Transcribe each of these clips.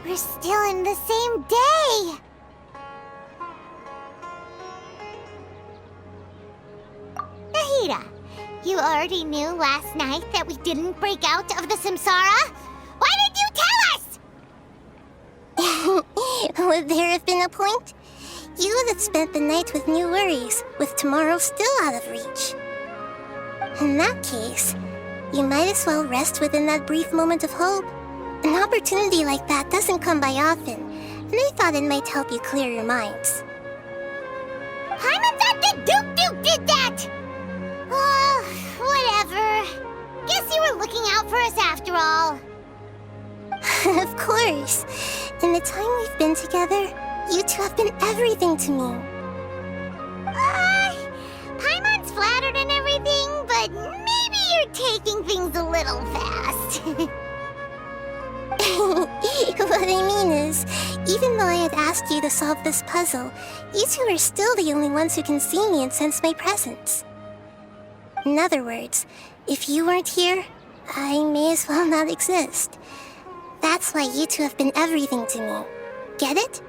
We're still in the same day! Nahida, you already knew last night that we didn't break out of the Samsara? Why did you tell us? Would there have been a point? You would have spent the night with new worries, with tomorrow still out of reach. In that case, you might as well rest within that brief moment of hope. An opportunity like that doesn't come by often, and I thought it might help you clear your minds. Paimon thought that Duke did that! Whatever. Guess you were looking out for us after all. Of course. In the time we've been together, you two have been everything to me. Paimon's flattered and everything, but maybe you're taking things a little fast. What I mean is, even though I had asked you to solve this puzzle, you two are still the only ones who can see me and sense my presence. In other words, if you weren't here, I may as well not exist. That's why you two have been everything to me. Get it?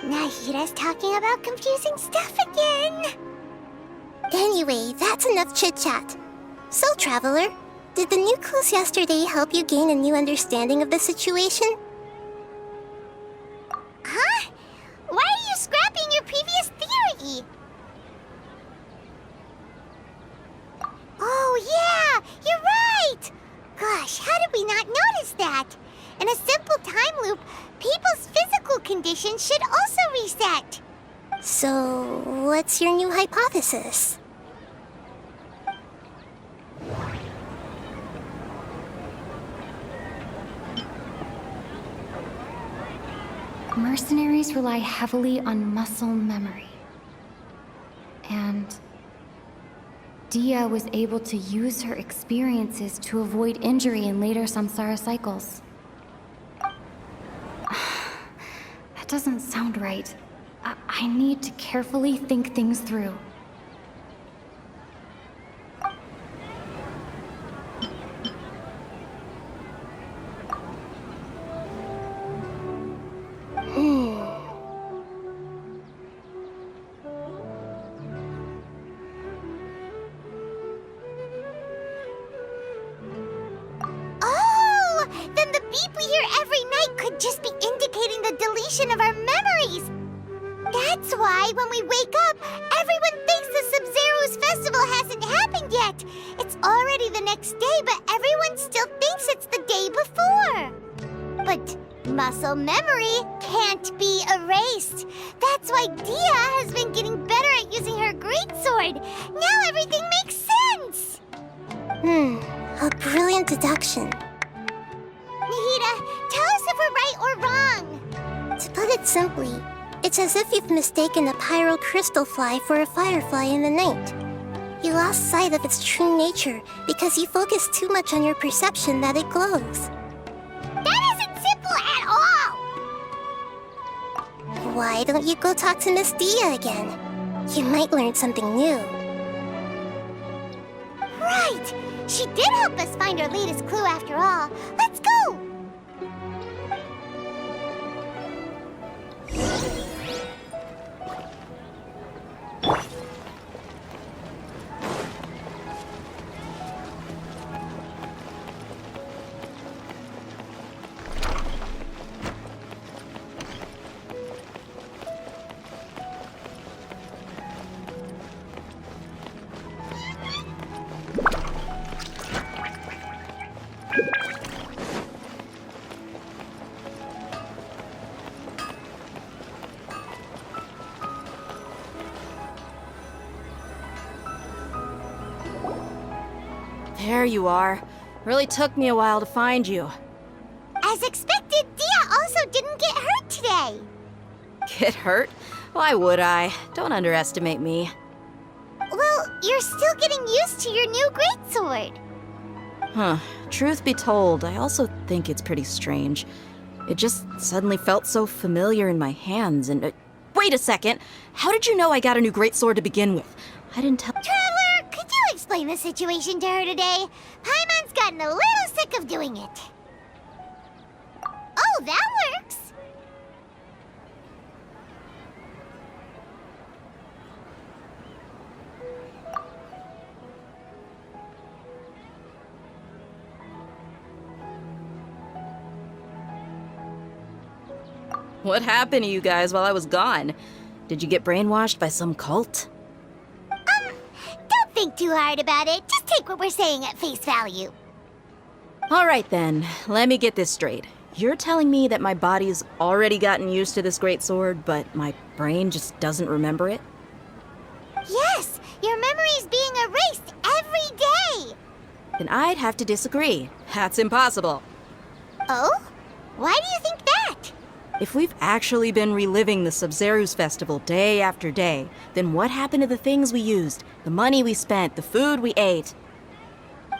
Nahida's talking about confusing stuff again. Anyway, that's enough chit-chat. So, Traveler, did the new clues yesterday help you gain a new understanding of the situation? Huh? Why are you scrapping your previous theory? Oh yeah, you're right! Gosh, how did we not notice that? In a simple time loop, people's physical conditions should also reset. So, what's your new hypothesis? Mercenaries rely heavily on muscle memory. And Dia was able to use her experiences to avoid injury in later samsara cycles. That doesn't sound right. I need to carefully think things through. Then the beep we hear every night could just be indicating the deletion of our memories. That's why when we wake up, everyone thinks the Sub-Zero's festival hasn't happened yet. It's already the next day, but everyone still thinks it's the day before. But muscle memory can't be erased. That's why Dia has been getting better at using her greatsword. Now everything makes sense. A brilliant deduction. Nahida, tell us if we're right or wrong. To put it simply, it's as if you've mistaken a pyro crystal fly for a firefly in the night. You lost sight of its true nature because you focused too much on your perception that it glows. That isn't simple at all! Why don't you go talk to Miss Dia again? You might learn something new. Right! She did help us find our latest clue after all. Let's go! There you are. Really took me a while to find you. As expected, Dia also didn't get hurt today. Get hurt? Why would I? Don't underestimate me. Well, you're still getting used to your new greatsword. Huh. Truth be told, I also think it's pretty strange. It just suddenly felt so familiar in my hands and... wait a second! How did you know I got a new greatsword to begin with? I didn't tell... Traveler, could you explain the situation to her today? Paimon's gotten a little sick of doing it. Oh, What happened to you guys while I was gone? Did you get brainwashed by some cult? Don't think too hard about it. Just take what we're saying at face value. All right then, let me get this straight. You're telling me that my body's already gotten used to this great sword, but my brain just doesn't remember it? Yes, your memory's being erased every day. Then I'd have to disagree. That's impossible. Oh? Why do you think that? If we've actually been reliving the Sub-Zero's festival day after day, then what happened to the things we used, the money we spent, the food we ate?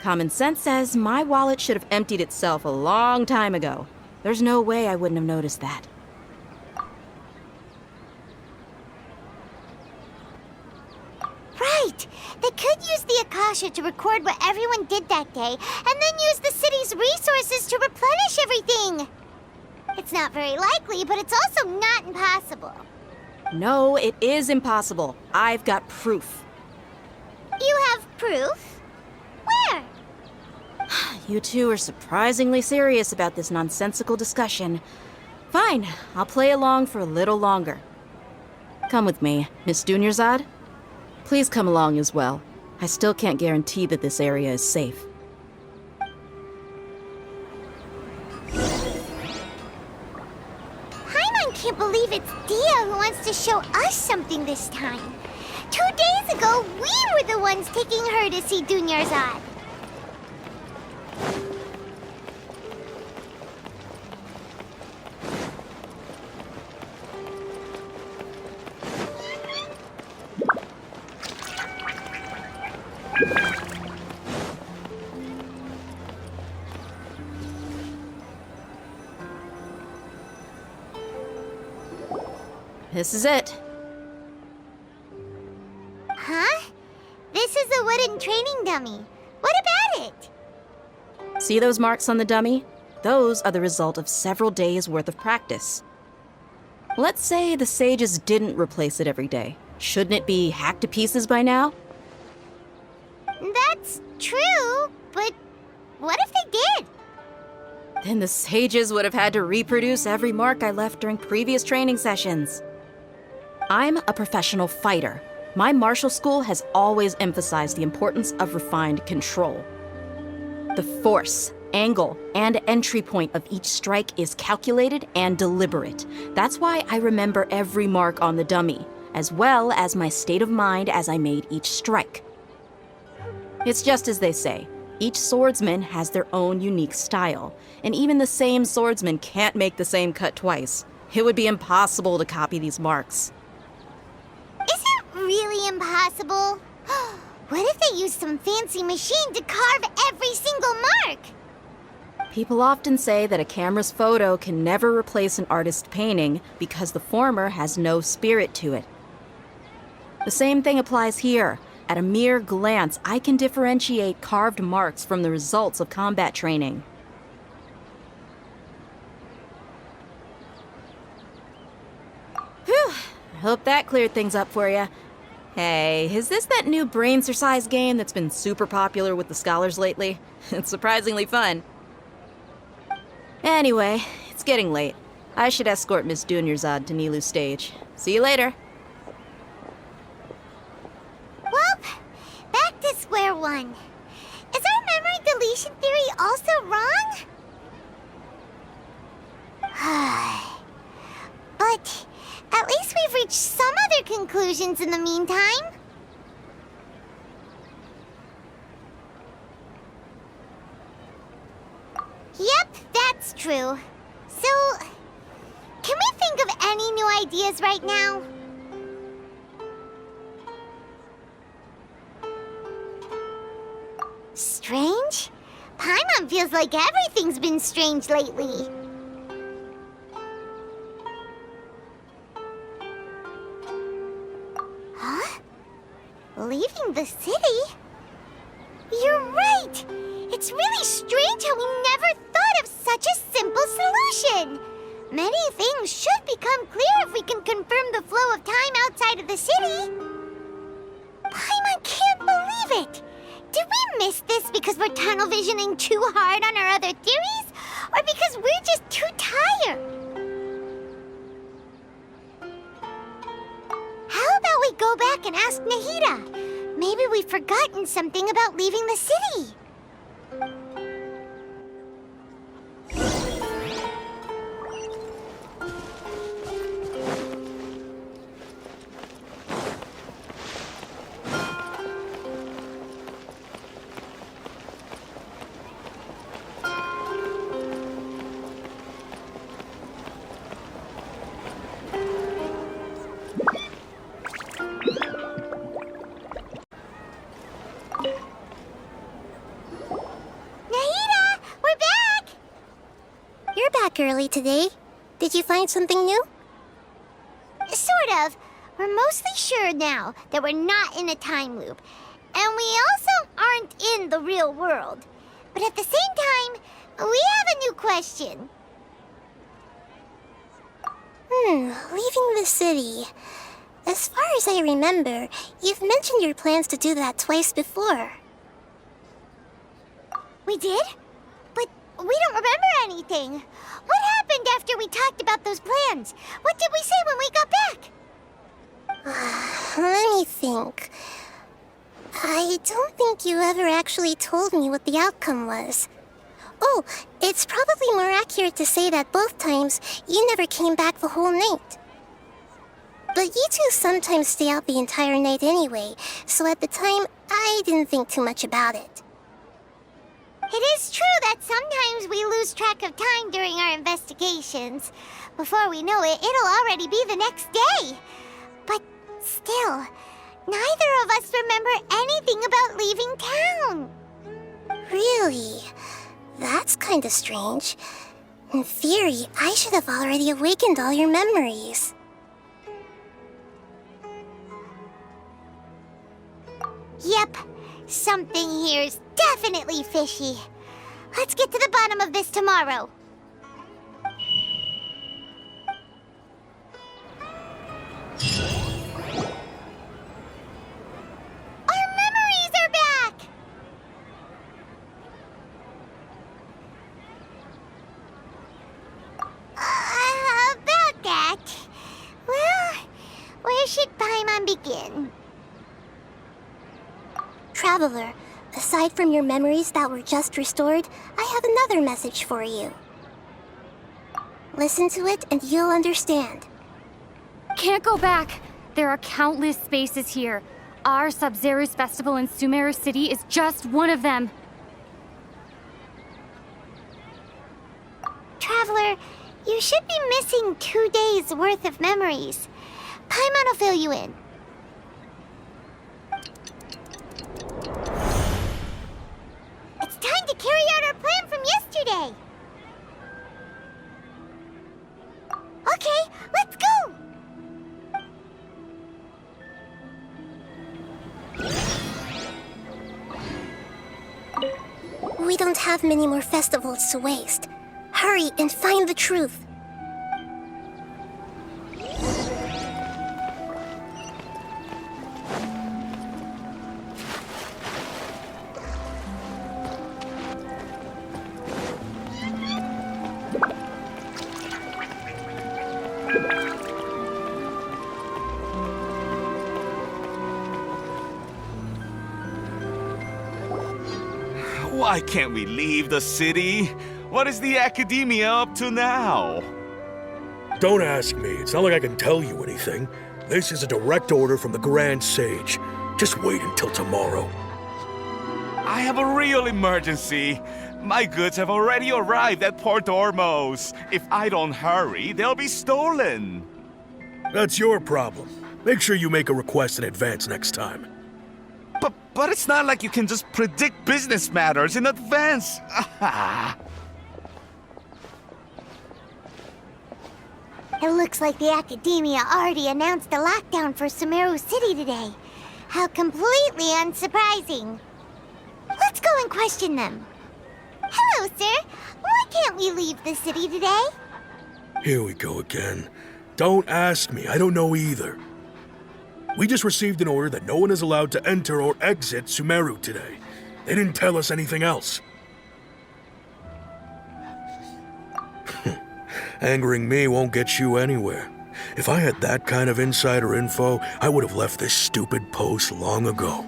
Common sense says my wallet should have emptied itself a long time ago. There's no way I wouldn't have noticed that. Right. They could use the Akasha to record what everyone did that day, and then use the city's resources to replenish everything. It's not very likely, but it's also not impossible. No, it is impossible. I've got proof. You have proof? Where? You two are surprisingly serious about this nonsensical discussion. Fine, I'll play along for a little longer. Come with me, Miss Dunyarzad. Please come along as well. I still can't guarantee that this area is safe. Paimon can't believe it's Dia who wants to show us something this time. 2 days ago, we were the ones taking her to see Dunyarzad. This is it. Huh? This is a wooden training dummy. What about it? See those marks on the dummy? Those are the result of several days' worth of practice. Let's say the sages didn't replace it every day. Shouldn't it be hacked to pieces by now? That's true, but what if they did? Then the sages would have had to reproduce every mark I left during previous training sessions. I'm a professional fighter. My martial school has always emphasized the importance of refined control. The force, angle, and entry point of each strike is calculated and deliberate. That's why I remember every mark on the dummy, as well as my state of mind as I made each strike. It's just as they say, each swordsman has their own unique style, and even the same swordsman can't make the same cut twice. It would be impossible to copy these marks. Is it really impossible? What if they used some fancy machine to carve every single mark? People often say that a camera's photo can never replace an artist's painting because the former has no spirit to it. The same thing applies here. At a mere glance, I can differentiate carved marks from the results of combat training. Whew, I hope that cleared things up for you. Hey, is this that new brain-exercise game that's been super popular with the scholars lately? It's surprisingly fun. Anyway, it's getting late. I should escort Miss Dunyarzad to Nilu's stage. See you later. Well, back to square one. Is our memory deletion theory also wrong? But at least we've reached some other conclusions in the meantime. Yep, that's true. So, can we think of any new ideas right now? Strange? Paimon feels like everything's been strange lately. Huh? Leaving the city? You're right! It's really strange how we never thought of such a simple solution! Many things should become clear if we can confirm the flow of time outside of the city. Paimon can't believe it! Did we miss this because we're tunnel visioning too hard on our other theories? Or because we're just too tired? and ask Nahida. Maybe we've forgotten something about leaving the city. Early today. Did you find something new? Sort of. We're mostly sure now that we're not in a time loop. And we also aren't in the real world. But at the same time, we have a new question. Leaving the city. As far as I remember, you've mentioned your plans to do that twice before. We did? But we don't remember anything. What happened after we talked about those plans? What did we say when we got back? Let me think. I don't think you ever actually told me what the outcome was. Oh, it's probably more accurate to say that both times you never came back the whole night. But you two sometimes stay out the entire night anyway, so at the time, I didn't think too much about it. It is true that sometimes we lose track of time during our investigations. Before we know it, it'll already be the next day. But still, neither of us remember anything about leaving town. Really? That's kinda strange. In theory, I should have already awakened all your memories. Yep, something here's definitely fishy. Let's get to the bottom of this tomorrow. Our memories are back! About that. Well, where should Paimon begin? Traveler, aside from your memories that were just restored, I have another message for you. Listen to it and you'll understand. Can't go back. There are countless spaces here. Our Sub-Zero's festival in Sumeru City is just one of them. Traveler, you should be missing 2 days' worth of memories. Paimon will fill you in. It's time to carry out our plan from yesterday. Okay, let's go! We don't have many more festivals to waste. Hurry and find the truth. Why can't we leave the city? What is the academia up to now? Don't ask me. It's not like I can tell you anything. This is a direct order from the Grand Sage. Just wait until tomorrow. I have a real emergency. My goods have already arrived at Port Ormos. If I don't hurry, they'll be stolen. That's your problem. Make sure you make a request in advance next time. But it's not like you can just predict business matters in advance. It looks like the Academia already announced a lockdown for Sumeru City today. How completely unsurprising. Let's go and question them. Hello, sir. Why can't we leave the city today? Here we go again. Don't ask me. I don't know either. We just received an order that no one is allowed to enter or exit Sumeru today. They didn't tell us anything else. Angering me won't get you anywhere. If I had that kind of insider info, I would have left this stupid post long ago.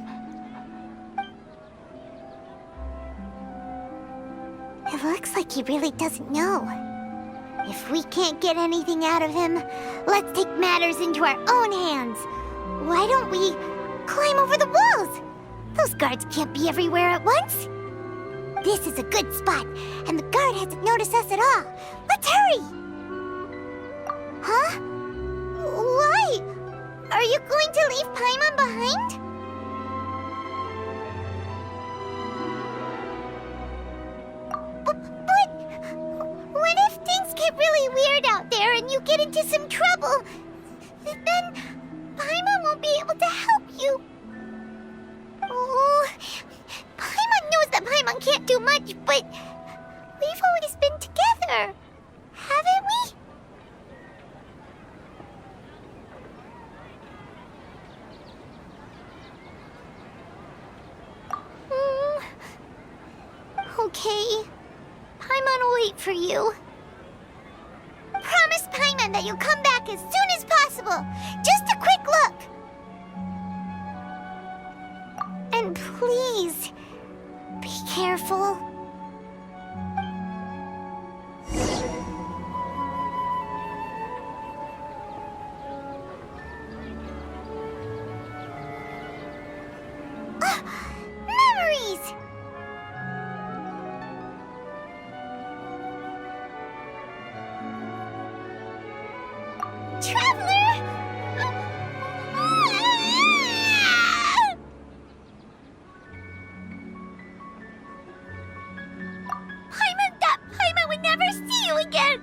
It looks like he really doesn't know. If we can't get anything out of him, let's take matters into our own hands. Why don't we climb over the walls? Those guards can't be everywhere at once. This is a good spot, and the guard hasn't noticed us at all. Let's hurry! Huh? Why? Are you going to leave Paimon behind? But what if things get really weird out there and you get into some trouble? Then Paimon won't be able to help you. Oh, Paimon knows that Paimon can't do much, but we've always been together, haven't we? Okay. Paimon will wait for you. Promise Paimon that you'll come back as soon as possible. Just a quick look. And please, be careful. Memories! Traveler! Paimon would never see you again!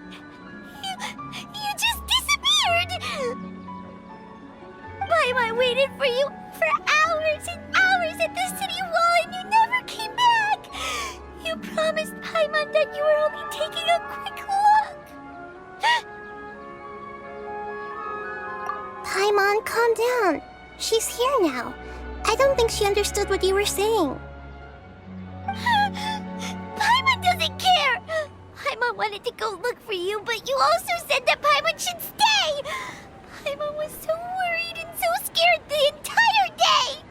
You just disappeared! Paimon waited for you for hours and hours at the city wall and you never came back! You promised Paimon that you were only taking a quick look! Paimon, calm down. She's here now. I don't think she understood what you were saying. Paimon doesn't care! Paimon wanted to go look for you, but you also said that Paimon should stay! Paimon was so worried and so scared the entire day!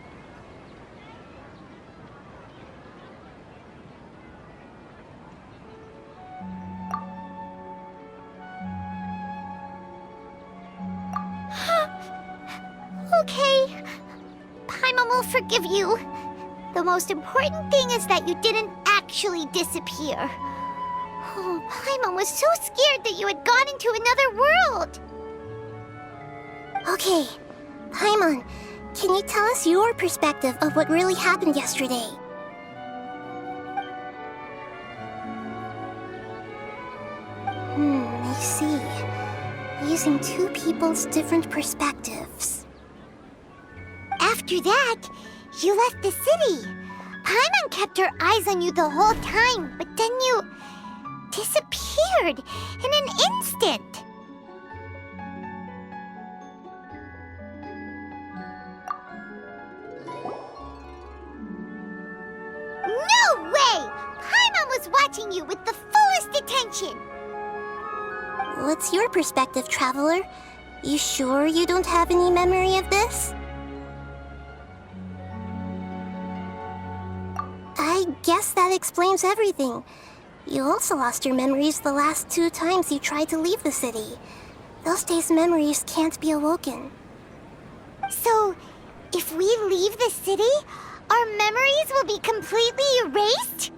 Okay. Paimon will forgive you. The most important thing is that you didn't actually disappear. Oh, Paimon was so scared that you had gone into another world. Okay, Paimon, can you tell us your perspective of what really happened yesterday? I see. Using two people's different perspectives. After that, you left the city. Paimon kept her eyes on you the whole time, but then you disappeared in an instant. No way! Paimon was watching you with the fullest attention. What's your perspective, Traveler? You sure you don't have any memory of this? I guess that explains everything. You also lost your memories the last 2 times you tried to leave the city. Those days' memories can't be awoken. So, if we leave the city, our memories will be completely erased?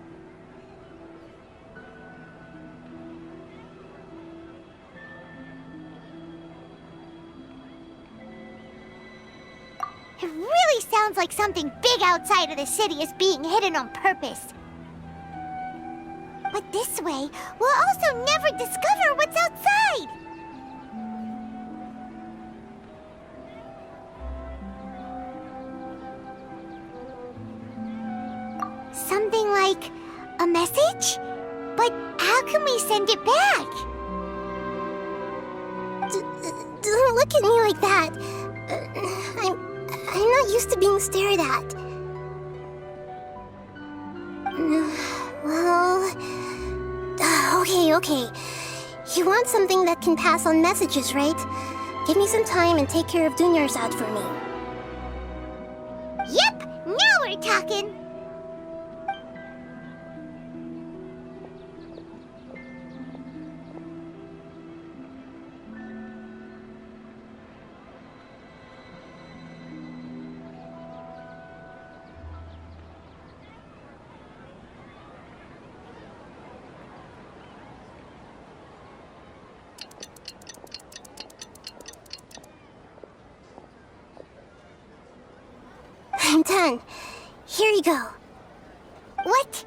It really sounds like something big outside of the city is being hidden on purpose. But this way, we'll also never discover what's outside. Something like a message? But how can we send it back? Don't look at me like that. I'm not used to being stared at. Well... okay. You want something that can pass on messages, right? Give me some time and take care of Dunyarzad for me. Yep, now we're talking. I'm done. Here you go. What?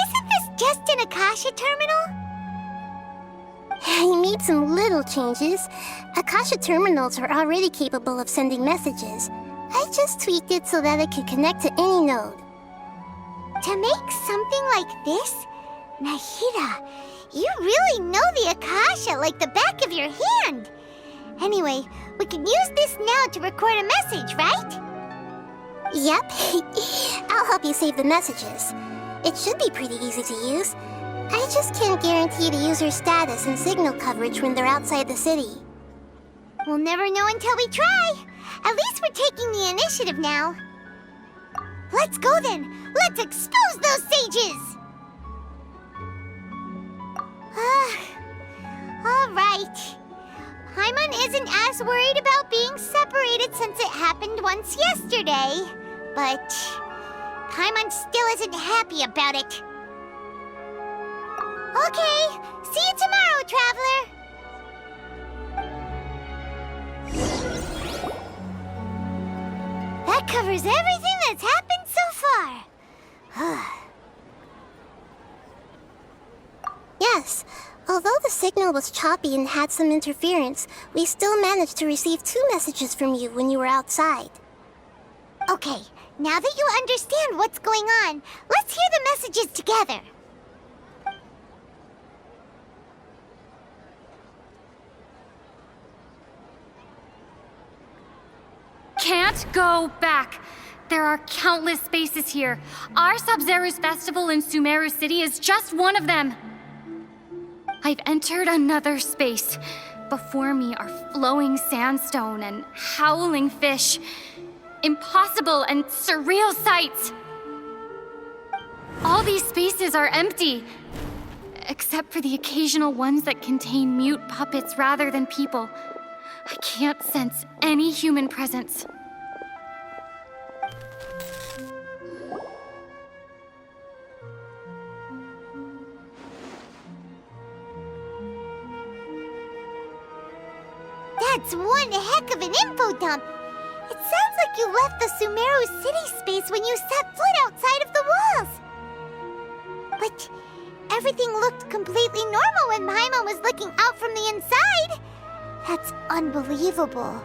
Isn't this just an Akasha terminal? I made some little changes. Akasha terminals are already capable of sending messages. I just tweaked it so that it could connect to any node. To make something like this? Nahida, you really know the Akasha like the back of your hand. Anyway, we can use this now to record a message, right? Yep. I'll help you save the messages. It should be pretty easy to use. I just can't guarantee the user's status and signal coverage when they're outside the city. We'll never know until we try. At least we're taking the initiative now. Let's go then. Let's expose those sages. All right. Paimon isn't as worried about being separated since it happened once yesterday. But Paimon still isn't happy about it. Okay, see you tomorrow, Traveler. That covers everything that's happened so far. Yes. Although the signal was choppy and had some interference, we still managed to receive 2 messages from you when you were outside. Okay, now that you understand what's going on, let's hear the messages together. Can't go back. There are countless spaces here. Our Sub-Zero's festival in Sumeru City is just one of them. I've entered another space. Before me are flowing sandstone and howling fish. Impossible and surreal sights. All these spaces are empty, except for the occasional ones that contain mute puppets rather than people. I can't sense any human presence. That's one heck of an info dump. It sounds like you left the Sumeru city space when you set foot outside of the walls. But everything looked completely normal when Paimon was looking out from the inside. That's unbelievable.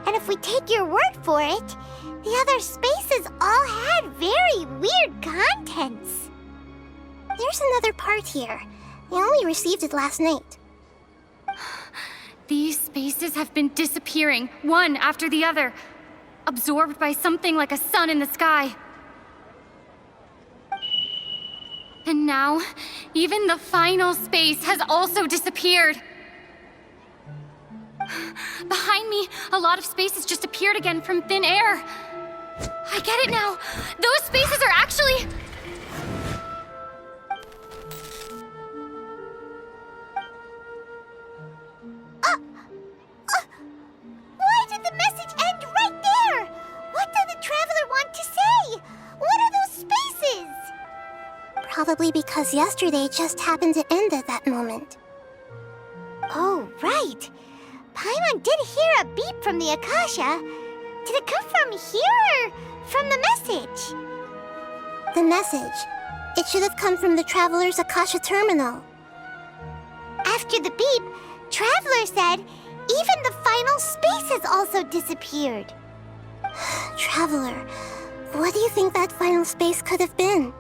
And if we take your word for it, the other spaces all had very weird contents. There's another part here. I only received it last night. These spaces have been disappearing, one after the other, absorbed by something like a sun in the sky. And now, even the final space has also disappeared. Behind me, a lot of spaces just appeared again from thin air. I get it now. Those spaces are actually... Why did the message end right there? What did the Traveler want to say? What are those spaces? Probably because yesterday just happened to end at that moment. Oh, right. Paimon did hear a beep from the Akasha. Did it come from here or from the message? The message. It should have come from the Traveler's Akasha terminal. After the beep, Traveler said even the final space has also disappeared. Traveler, what do you think that final space could have been?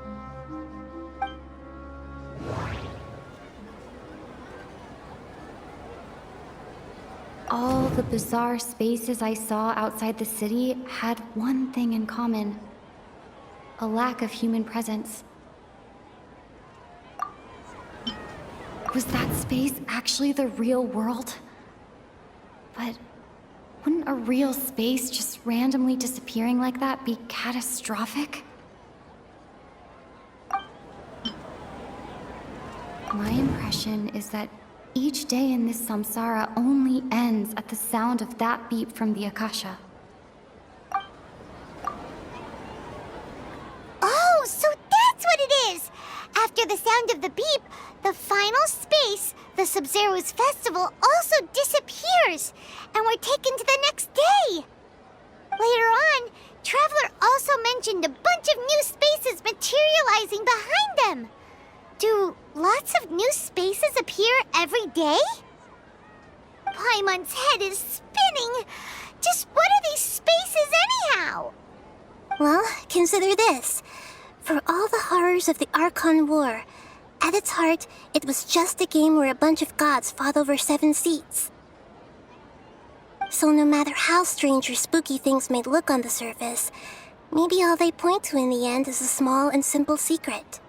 All the bizarre spaces I saw outside the city had one thing in common. A lack of human presence. Was that space actually the real world? But Wouldn't a real space just randomly disappearing like that be catastrophic? My impression is that each day in this samsara only ends at the sound of that beep from the Akasha. Oh, so that's what it is! After the sound of the beep, the final space, the Sub-Zero's festival, also disappears, and we're taken to the next day. Later on, Traveler also mentioned a bunch of new spaces materializing behind them. Do lots of new spaces appear every day? Paimon's head is spinning. Just what are these spaces anyhow? Well, consider this. For all the horrors of the Archon War, at its heart, it was just a game where a bunch of gods fought over 7 seats. So no matter how strange or spooky things may look on the surface, maybe all they point to in the end is a small and simple secret.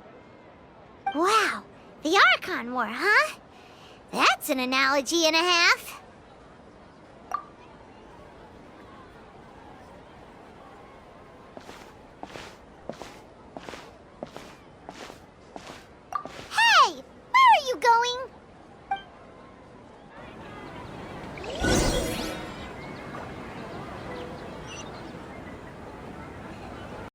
Wow, the Archon War, huh? That's an analogy and a half.